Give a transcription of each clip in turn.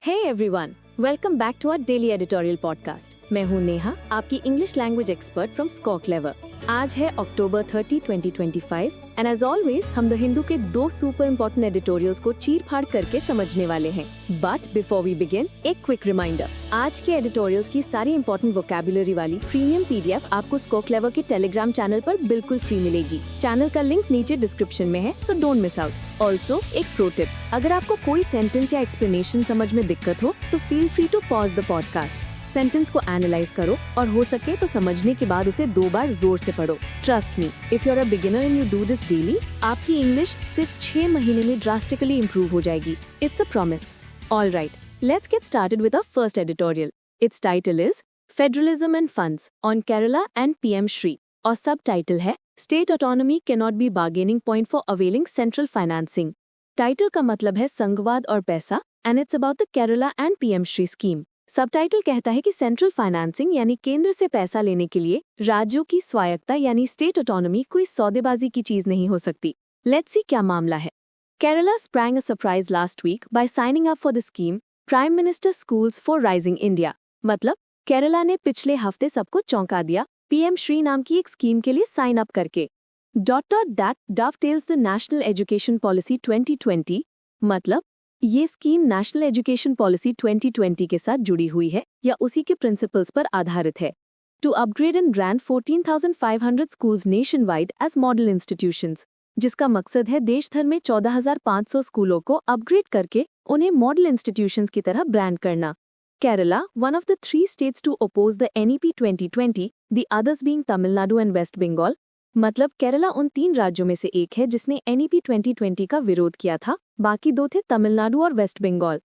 Hey everyone, welcome back to our daily editorial podcast. मैं हूं नेहा, आपकी English language expert from ScoClever. आज है अक्टूबर 30, 2025 एंड एज ऑलवेज हम the Hindu के दो सुपर इम्पोर्टेंट एडिटोरियल्स को चीर फाड़ करके समझने वाले हैं। बट बिफोर वी बिगिन, एक क्विक रिमाइंडर, आज के एडिटोरियल्स की सारी इंपॉर्टेंट वोकैबुलरी वाली प्रीमियम पीडीएफ आपको स्कॉ क्लेवर के टेलीग्राम चैनल पर बिल्कुल फ्री मिलेगी। चैनल का लिंक नीचे डिस्क्रिप्शन में है, so don't miss out. Also एक प्रो टिप, अगर आपको कोई सेंटेंस या एक्सप्लेनेशन समझ में दिक्कत हो तो feel free to pause the podcast. Sentence को एनालाइज करो और हो सके तो समझने के बाद उसे 2 बार जोर से पढ़ो। Trust me, if you are a beginner and you do this daily, आपकी इंग्लिश सिर्फ 6 महीने में ड्रास्टिकली इम्प्रूव हो जाएगी। It's a promise. All right, let's get started with our first editorial. Its title is federalism and funds on Kerala and PM Shri, और सब title है state autonomy can not be bargaining point for availing central financing. Title का मतलब है संघवाद और पैसा, and it's about the Kerala and PM Shri scheme. सब टाइटल कहता है कि सेंट्रल फाइनेंसिंग यानी केंद्र से पैसा लेने के लिए राज्यों की स्वायत्ता यानी स्टेट ऑटोनॉमी कोई सौदेबाजी की चीज नहीं हो सकती। लेट्स सी क्या मामला है। Kerala sprang a surprise last week by signing up for the scheme Prime Minister Schools for Rising India। मतलब केरला ने पिछले हफ्ते सबको चौंका दिया पीएम श्री नाम की एक स्कीम के लिए साइन अप करके। That dovetails the National Education Policy 2020। मतलब ये स्कीम नेशनल एजुकेशन पॉलिसी 2020 के साथ जुड़ी हुई है या उसी के प्रिंसिपल्स पर आधारित है। To upgrade and grant 14,500 schools nationwide as model institutions, जिसका मकसद है देश भर में 14,500 स्कूलों को अपग्रेड करके उन्हें मॉडल इंस्टीट्यूशंस की तरह ब्रांड करना। Kerala, one of the 3 states to oppose the NEP 2020, the others being Tamil Nadu and West Bengal. मतलब केरला उन 3 राज्यों में से एक है जिसने NEP 2020 का विरोध किया था, बाकी 2 थे तमिलनाडु और West Bengal.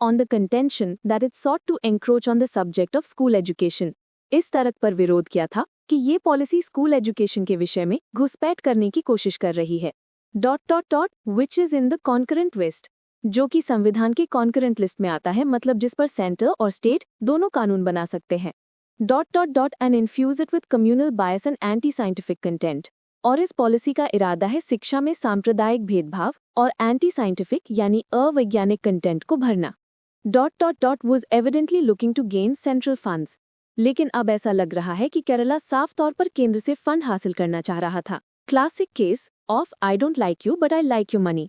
On the contention that it sought to encroach on the subject of school education. इस तर्क पर विरोध किया था कि ये पॉलिसी स्कूल एजुकेशन के विषय में घुसपैठ करने की कोशिश कर रही है। Which is in the concurrent list, जो कि संविधान के कॉन्करेंट लिस्ट में आता है, मतलब जिस पर सेंटर और स्टेट दोनों कानून बना सकते हैं। and infuse it with communal bias and anti-scientific content। और इस पॉलिसी का इरादा है शिक्षा में सांप्रदायिक भेदभाव और एंटी साइंटिफिक यानी अवैज्ञानिक कंटेंट को भरना। was evidently looking to gain central funds। लेकिन अब ऐसा लग रहा है कि केरला साफ तौर पर केंद्र से फंड हासिल करना चाह रहा था। Classic case of I don't like you but I like your money.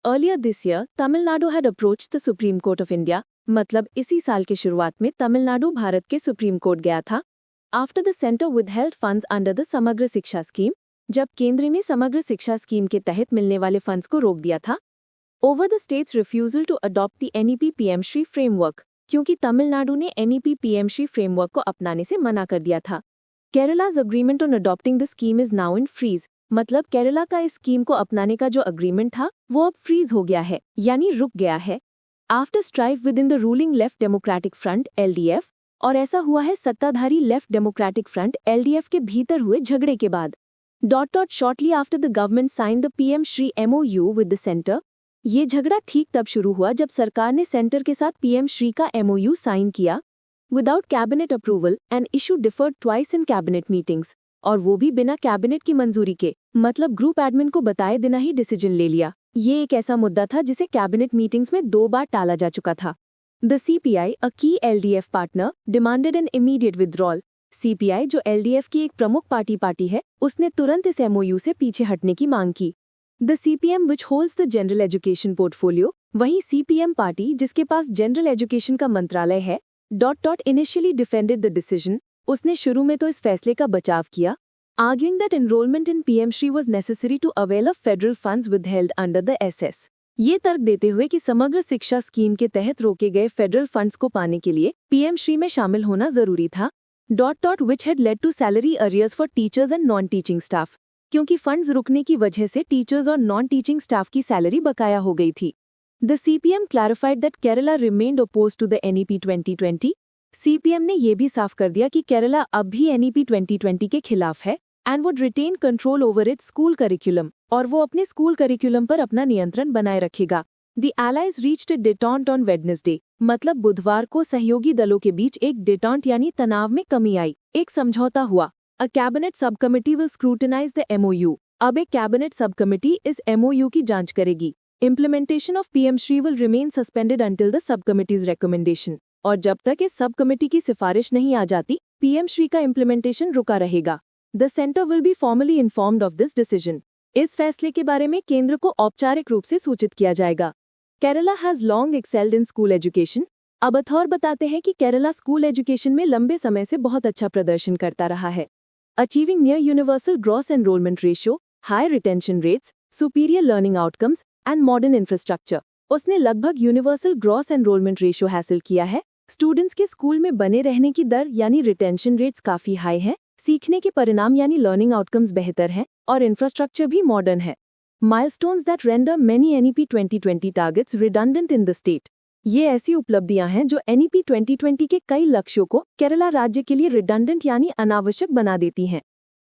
Earlier this year, Tamil Nadu had approached the Supreme Court of India। मतलब इसी साल के शुरुआत में तमिलनाडु भारत के सुप्रीम कोर्ट गया था। After the centre withheld funds under the समग्र शिक्षा स्कीम, जब केंद्र ने समग्र शिक्षा स्कीम के तहत मिलने वाले फंड्स को रोक दिया था। Over the state's refusal to adopt the NEP PM Shri framework, क्योंकि तमिलनाडु ने NEP PM श्री फ्रेमवर्क को अपनाने से मना कर दिया था। केरला's agreement on adopting the scheme is now in freeze। मतलब केरला का इस स्कीम को अपनाने का जो अग्रीमेंट था वो अब फ्रीज हो गया है, यानी रुक गया है। After strife with in the ruling left democratic front LDF, और ऐसा हुआ है सत्ताधारी लेफ्ट डेमोक्रेटिक फ्रंट LDF के भीतर हुए झगड़े के बाद। Shortly after the government sign the PM Shri MOU with the centre. ये झगड़ा ठीक तब शुरू हुआ जब सरकार ने सेंटर के साथ PM श्री का MOU साइन किया without cabinet approval and issue deferred twice in cabinet meetings, और वो भी बिना कैबिनेट की मंजूरी के। मतलब ग्रुप एडमिन को बताए बिना ही डिसीजन ले लिया। ये एक ऐसा मुद्दा था जिसे कैबिनेट मीटिंग्स में 2 बार टाला जा चुका था। द CPI, अ की LDF partner, demanded an immediate withdrawal. CPI, जो LDF की एक प्रमुख पार्टी है, उसने तुरंत इस MOU से पीछे हटने की मांग की। The CPM which holds the general education portfolio, वही CPM पार्टी जिसके पास जनरल एजुकेशन का मंत्रालय है, इनिशियली डिफेंडेड द डिसीजन। उसने शुरू में तो इस फैसले का बचाव किया, arguing that enrollment in PM Shri was necessary to avail of federal funds withheld under the SS। ये तर्क देते हुए कि समग्र शिक्षा स्कीम के तहत रोके गए फेडरल फंड्स को पाने के लिए PM श्री में शामिल होना जरूरी था। which had led to salary arrears for teachers and non-teaching staff। क्योंकि फंड्स रुकने की वजह से टीचर्स और नॉन टीचिंग स्टाफ की सैलरी बकाया हो गई थी। The CPM clarified that Kerala remained opposed to the NEP 2020। CPM ने ये भी साफ कर दिया कि केरला अब भी NEP 2020 के खिलाफ है and would retain control over its school curriculum, और वो अपने स्कूल करिकुलम पर अपना नियंत्रण बनाए रखेगा। The allies reached a detente on Wednesday. मतलब बुधवार को सहयोगी दलों के बीच एक डिटॉन्ट यानी तनाव में कमी आई, एक समझौता हुआ। अ cabinet sub committee will scrutinise the MOU। अब एक कैबिनेट सब कमिटी इस MOU की जांच करेगी। Implementation of PM Shri will remain suspended until the subcommittee's recommendation. और जब तक इस सब कमेटी की सिफारिश नहीं आ जाती, PM श्री का इम्प्लीमेंटेशन रुका रहेगा. The center will be formally informed of this decision. इस फैसले के बारे में केंद्र को औपचारिक रूप से सूचित किया जाएगा. Kerala has long excelled in school education. अब अथॉर बताते हैं कि केरला स्कूल एजुकेशन में लंबे समय से बहुत अच्छा प्रदर्शन करता रहा है. Achieving near universal gross enrolment ratio, high retention rates, superior learning outcomes and modern infrastructure. उसने लगभग यूनिवर्सल ग्रॉस एनरोलमेंट रेशियो हासिल किया है. स्टूडेंट्स के स्कूल में बने रहने की दर यानी रिटेंशन रेट्स काफी हाई है. सीखने के परिणाम यानी लर्निंग आउटकम्स बेहतर हैं और इंफ्रास्ट्रक्चर भी मॉडर्न है. Milestones that render many NEP 2020 targets redundant in the state. ये ऐसी उपलब्धियां हैं जो NEP 2020 के कई लक्ष्यों को केरला राज्य के लिए रिडंडेंट यानी अनावश्यक बना देती हैं.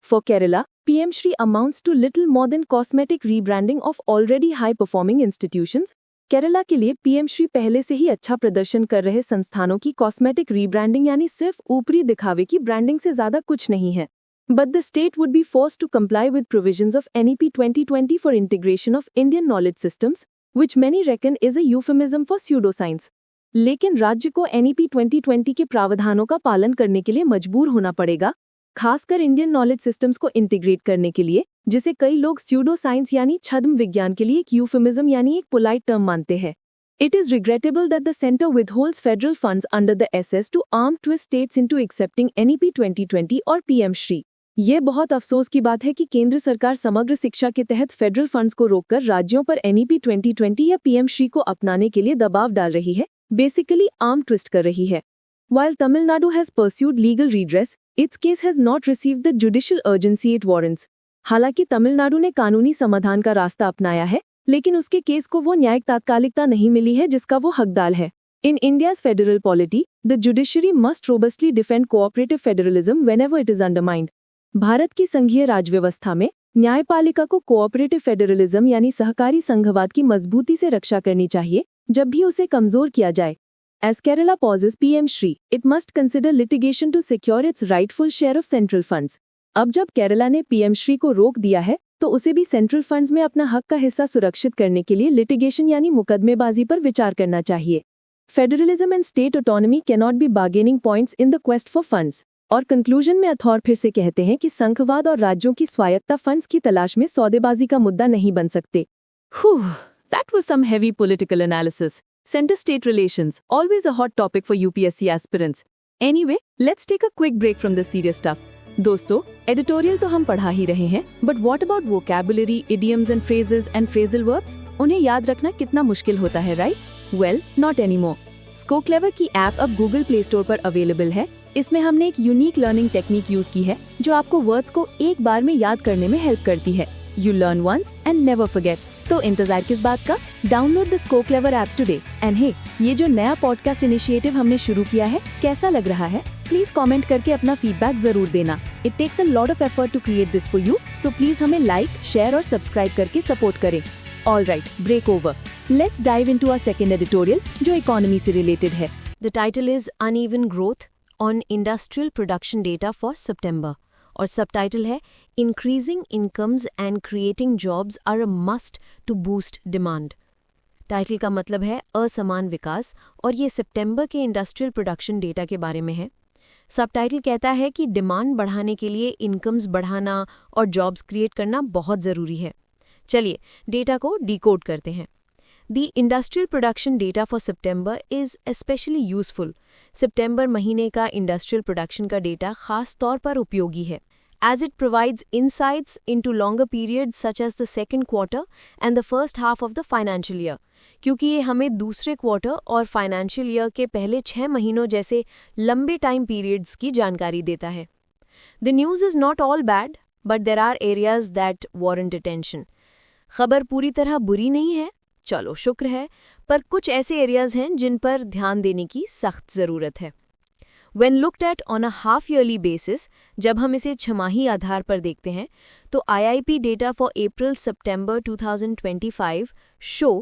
For Kerala, PM Shri amounts to little more than cosmetic rebranding of already high-performing institutions. Kerala के लिए PM Shri पहले से ही अच्छा प्रदर्शन कर रहे संस्थानों की कॉस्मेटिक रीब्रांडिंग यानी सिर्फ ऊपरी दिखावे की ब्रांडिंग से ज्यादा कुछ नहीं है. But the state would be forced to comply with provisions of NEP 2020 for integration of Indian knowledge systems, which many reckon is a euphemism for pseudoscience. लेकिन राज्य को NEP 2020 के प्रावधानों का पालन करने के लिए मजबूर होना पड़ेगा, खासकर इंडियन नॉलेज सिस्टम्स को इंटीग्रेट करने के लिए, जिसे कई लोग स्यूडो साइंस यानी छद्म विज्ञान के लिए एक यूफेमिज्म यानी एक पोलाइट टर्म मानते हैं. It is regrettable that the center withholds federal funds under the SS to arm twist states into accepting NEP 2020 और PM Shri. ये बहुत अफसोस की बात है कि केंद्र सरकार समग्र शिक्षा के तहत फेडरल फंड्स को रोककर राज्यों पर NEP 2020 या PM Shri को अपनाने के लिए दबाव डाल रही है, बेसिकली आर्म ट्विस्ट कर रही है. While Tamil Nadu has pursued legal redress, its case has not received the judicial urgency it warrants. हालांकि तमिलनाडु ने कानूनी समाधान का रास्ता अपनाया है, लेकिन उसके केस को वो न्यायिक तात्कालिकता नहीं मिली है जिसका वो हकदार है. In India's federal polity, the judiciary must robustly defend cooperative federalism whenever it is undermined. Bharat की संघीय राजव्यवस्था में न्यायपालिका को कोऑपरेटिव फेडरलिज्म यानी सहकारी संघवाद की मजबूती से रक्षा करनी चाहिए जब भी उसे कमजोर किया जाए. As Kerala pauses PM Shri, it must consider litigation to secure its rightful share of central funds. अब जब केरला ने PM Shri को रोक दिया है, तो उसे भी सेंट्रल फंड्स में अपना हक का हिस्सा सुरक्षित करने के लिए लिटिगेशन यानी मुकदमेबाजी पर विचार करना चाहिए. Federalism and state autonomy cannot be bargaining points in the quest for funds. और कंक्लूजन में अथॉर फिर से कहते हैं कि संघवाद और राज्यों की स्वायत्ता फंड्स की तलाश में सौदेबाजी का मुद्दा नहीं बन सकते. That was some heavy political analysis. Center-state relations, always a hot topic for UPSC aspirants. Anyway, let's take a quick break from the serious stuff. दोस्तों, एडिटोरियल तो हम पढ़ा ही रहे हैं, but what about vocabulary, idioms and phrases and phrasal verbs? उन्हें याद रखना कितना मुश्किल होता है, right? Well, not anymore. ScoClever की ऐप अब Google Play Store पर अवेलेबल है. इसमें हमने एक यूनिक लर्निंग टेक्निक यूज की है, जो आपको वर्ड्स को एक बार में याद करने में हेल्प करती है. You learn once and never forget. तो इंतजार किस बात का? Download the ScoClever app today. And hey, ये जो नया पॉडकास्ट इनिशिएटिव हमने शुरू किया है, कैसा लग रहा है? प्लीज कमेंट करके अपना फीडबैक जरूर देना. It takes a lot of effort to create this for you, so please हमें लाइक, शेयर और सब्सक्राइब करके सपोर्ट करें. All right, break over. Let's dive into our second editorial जो इकोनॉमी से रिलेटेड है. The title is Uneven Growth on Industrial Production Data for September. और subtitle है Increasing Incomes and Creating Jobs are a Must to Boost Demand. Title का मतलब है असमान विकास और ये सितंबर के इंडस्ट्रियल प्रोडक्शन डेटा के बारे में है. सबटाइटल कहता है कि डिमांड बढ़ाने के लिए इनकम्स बढ़ाना और जॉब्स क्रिएट करना बहुत ज़रूरी है. चलिए डेटा को डिकोड करते हैं. The industrial production data for September is especially useful. सितंबर महीने का इंडस्ट्रियल प्रोडक्शन का डेटा खास तौर पर उपयोगी है, as it provides insights into longer periods such as the second quarter and the first half of the financial year. क्योंकि ये हमें दूसरे क्वार्टर और फाइनेंशियल ईयर के पहले 6 महीनों जैसे लंबे टाइम पीरियड्स की जानकारी देता है. The news is not all bad, but there are areas that warrant attention. खबर पूरी तरह बुरी नहीं है, चलो शुक्र है, पर कुछ ऐसे एरियाज हैं जिन पर ध्यान देने की सख्त ज़रूरत है. When looked at on a half-yearly basis, जब हम इसे छमाही आधार पर देखते हैं, तो IIP data for April-September 2025 show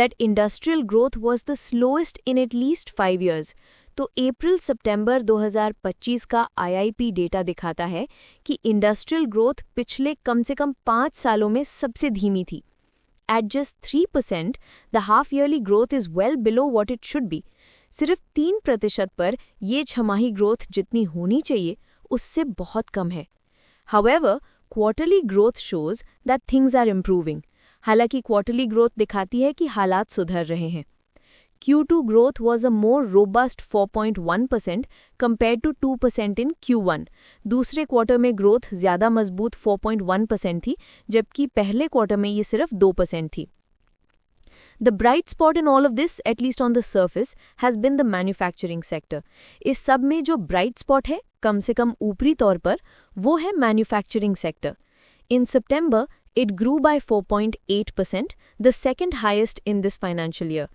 that industrial growth was the slowest in at least 5 years. तो अप्रैल-सितंबर 2025 का IIP डेटा दिखाता है कि इंडस्ट्रियल ग्रोथ पिछले कम से कम 5 सालों में सबसे धीमी थी. at just 3%, the half-yearly growth is well below what it should be. सिर्फ 3% पर ये छमाही ग्रोथ जितनी होनी चाहिए उससे बहुत कम है. However, quarterly growth shows that things are improving. हालांकि क्वार्टरली ग्रोथ दिखाती है कि हालात सुधर रहे हैं. Q2 growth was a more robust 4.1% compared to 2% in Q1. दूसरे क्वार्टर में ग्रोथ ज़्यादा मजबूत 4.1% थी, जबकि पहले क्वार्टर में ये सिर्फ 2% थी. The bright spot in all of this, at least on the surface, has been the manufacturing sector. इस सब में जो bright spot है, कम से कम ऊपरी तौर पर, वो है manufacturing sector. In September, it grew by 4.8%, the second highest in this financial year.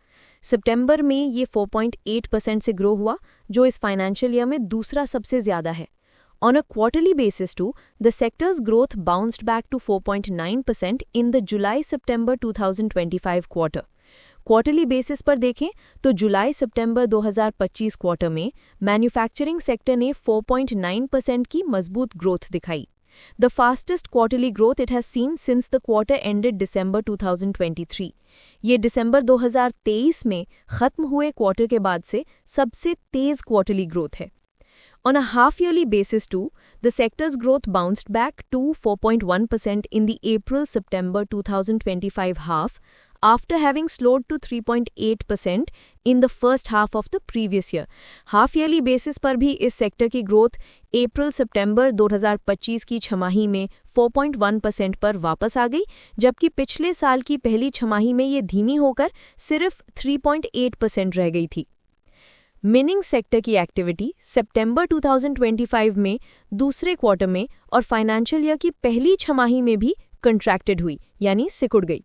सितंबर में ये 4.8% से ग्रो हुआ, जो इस फाइनेंशियल ईयर में दूसरा सबसे ज़्यादा है. On a quarterly basis too, the sector's growth bounced back to 4.9% in the July-September 2025 quarter. Quarterly basis पर देखें तो जुलाई-सितंबर 2025 क्वार्टर में मैन्युफैक्चरिंग सेक्टर ने 4.9% की मजबूत ग्रोथ दिखाई. The fastest quarterly growth it has seen since the quarter ended December 2023. ये दिसंबर 2023 में खत्म हुए क्वार्टर के बाद से सबसे तेज क्वार्टरली ग्रोथ है. On a half-yearly basis too, the sector's growth bounced back to 4.1% in the April-September 2025 half, after having slowed to 3.8% in the first half of the previous year. Half-yearly basis पर भी इस sector की growth अप्रैल-सितंबर 2025 की छमाही में 4.1% पर वापस आ गई, जबकि पिछले साल की पहली छमाही में ये धीमी होकर सिर्फ 3.8% रह गई थी. मिनिंग सेक्टर की एक्टिविटी सितंबर 2025 में दूसरे क्वार्टर में और फाइनेंशियल ईयर की पहली छमाही में भी कंट्रैक्टेड हुई, यानी सिकुड़ गई.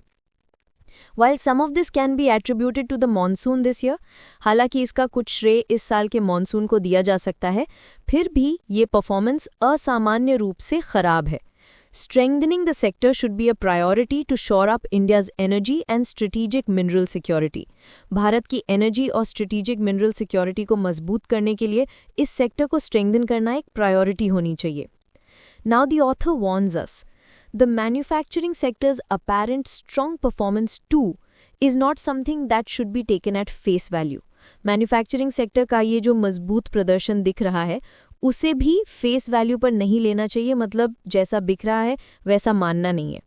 While some of this can be attributed to the monsoon this year, हालांकि इसका कुछ श्रेय इस साल के मॉनसून को दिया जा सकता है, फिर भी ये परफॉर्मेंस असामान्य रूप से खराब है. Strengthening the sector should be a priority to shore up India's energy and strategic mineral security. Bharat की एनर्जी और स्ट्रेटेजिक मिनरल सिक्योरिटी को मजबूत करने के लिए इस सेक्टर को स्ट्रेंथन करना एक प्रायोरिटी होनी चाहिए. Now the author warns us. The manufacturing sector's apparent strong performance too is not something that should be taken at face value. Manufacturing sector का ये जो मजबूत प्रदर्शन दिख रहा है, उसे भी फेस वैल्यू पर नहीं लेना चाहिए, मतलब जैसा बिक रहा है वैसा मानना नहीं है.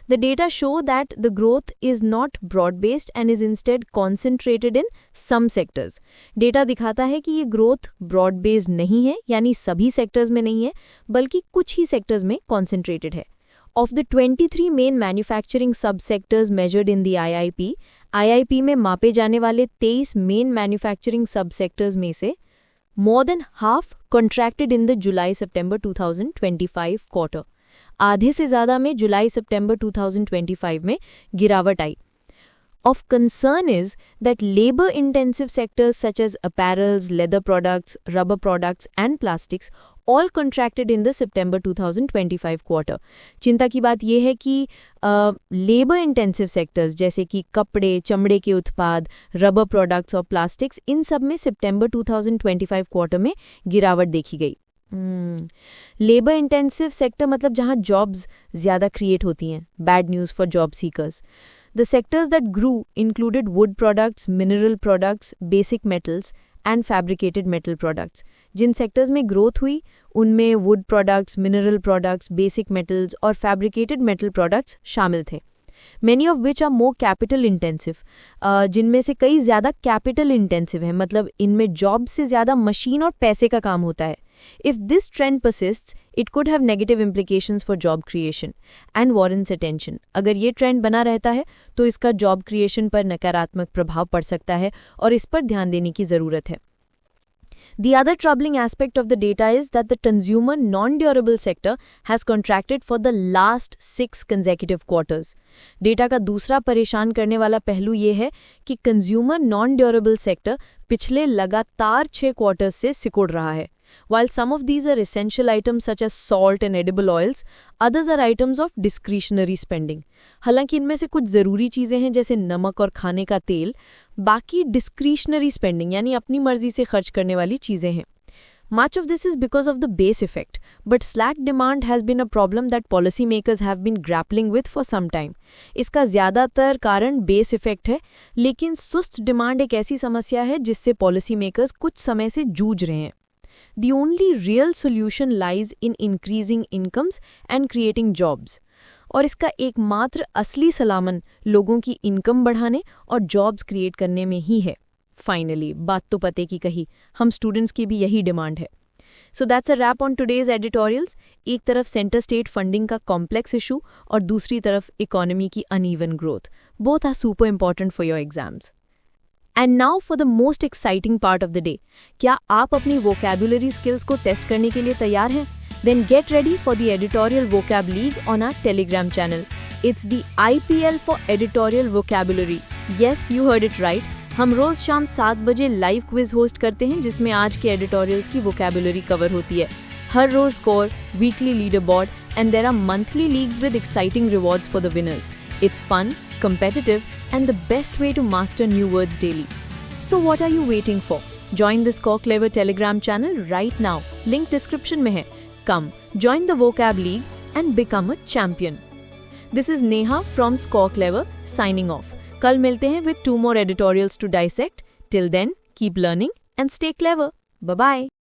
The data show that the growth is not broad-based and is instead concentrated in some sectors. Data दिखाता है कि ये ग्रोथ ब्रॉड-बेस्ड नहीं है, यानी सभी सेक्टर्स में नहीं है, बल्कि कुछ ही सेक्टर्स में कॉन्सेंट्रेटेड है. Of the 23 main manufacturing subsectors measured in the IIP में मापे जाने वाले 23 main manufacturing subsectors में से more than half contracted in the July-September 2025 quarter. आधे से ज़्यादा में जुलाई-सितंबर 2025 में गिरावट आई. Of concern is that labor-intensive sectors such as apparels, leather products, rubber products and plastics all contracted in the September 2025 quarter. चिंता की बात यह है कि लेबर इंटेंसिव सेक्टर्स जैसे कि कपड़े, चमड़े के उत्पाद, रबर प्रोडक्ट्स और प्लास्टिक्स, इन सब में सितंबर 2025 क्वार्टर में गिरावट देखी गई. लेबर इंटेंसिव सेक्टर मतलब जहां जॉब्स ज़्यादा क्रिएट होती हैं. Bad news for job seekers. The sectors that grew included wood products, mineral products, basic metals and fabricated metal products. जिन सेक्टर्स में ग्रोथ हुई उनमें wood products, mineral products, basic metals और फैब्रिकेटेड मेटल प्रोडक्ट्स शामिल थे. Many of which are more capital intensive, जिनमें से कई ज़्यादा कैपिटल इंटेंसिव हैं, मतलब इनमें जॉब से ज़्यादा मशीन और पैसे का काम होता है. If this trend persists, it could have negative implications for job creation and warrants attention. अगर ये ट्रेंड बना रहता है तो इसका जॉब क्रिएशन पर नकारात्मक प्रभाव पड़ सकता है और इस पर ध्यान देने की ज़रूरत है. The other troubling aspect of the data is that the consumer non-durable sector has contracted for the last 6 consecutive quarters. Data का दूसरा परेशान करने वाला पहलू ये है कि कंज्यूमर नॉन-ड्यूरेबल सेक्टर पिछले लगातार 6 क्वार्टर्स से सिकुड़ रहा है. While some of these are essential items such as salt and edible oils, others are items of discretionary spending. हालांकि इनमें से कुछ ज़रूरी चीज़ें हैं जैसे नमक और खाने का तेल, बाकी डिस्क्रिशनरी स्पेंडिंग यानी अपनी मर्जी से खर्च करने वाली चीज़ें हैं. Much of this is because of the base effect, but slack demand has been a problem that policymakers have been grappling with for some time. इसका ज़्यादातर कारण बेस इफेक्ट है, लेकिन सुस्त डिमांड एक ऐसी समस्या है जिससे पॉलिसीमेकर्स कुछ समय से जूझ रहे हैं. The only real solution lies in increasing incomes and creating jobs. और इसका एकमात्र असली सलामन लोगों की इनकम बढ़ाने और जॉब्स क्रिएट करने में ही है. फाइनली बात तो पते की कही, हम स्टूडेंट्स की भी यही डिमांड है. So that's a wrap on today's editorials. एक तरफ सेंटर स्टेट फंडिंग का कॉम्प्लेक्स इशू और दूसरी तरफ इकोनॉमी की uneven growth. Both are super important for your exams. And now for the most exciting part of the day. क्या आप अपनी वोकैबुलरी स्किल्स को टेस्ट करने के लिए तैयार हैं? Then get ready for the editorial vocab league on our Telegram channel. It's the IPL for editorial vocabulary. Yes, you heard it right. हम रोज शाम 7 बजे लाइव क्विज होस्ट करते हैं जिसमें आज के एडिटोरियल्स की वोकैबुलरी कवर होती है. हर रोज score, weekly leaderboard and there are monthly leagues with exciting rewards for the winners. It's fun, competitive, and the best way to master new words daily. So what are you waiting for? Join the Score Clever Telegram channel right now. Link description में है. Come, join the Vocab League and become a champion. This is Neha from Score Clever signing off. कल मिलते हैं with 2 more editorials to dissect. Till then, keep learning and stay clever. Bye-bye.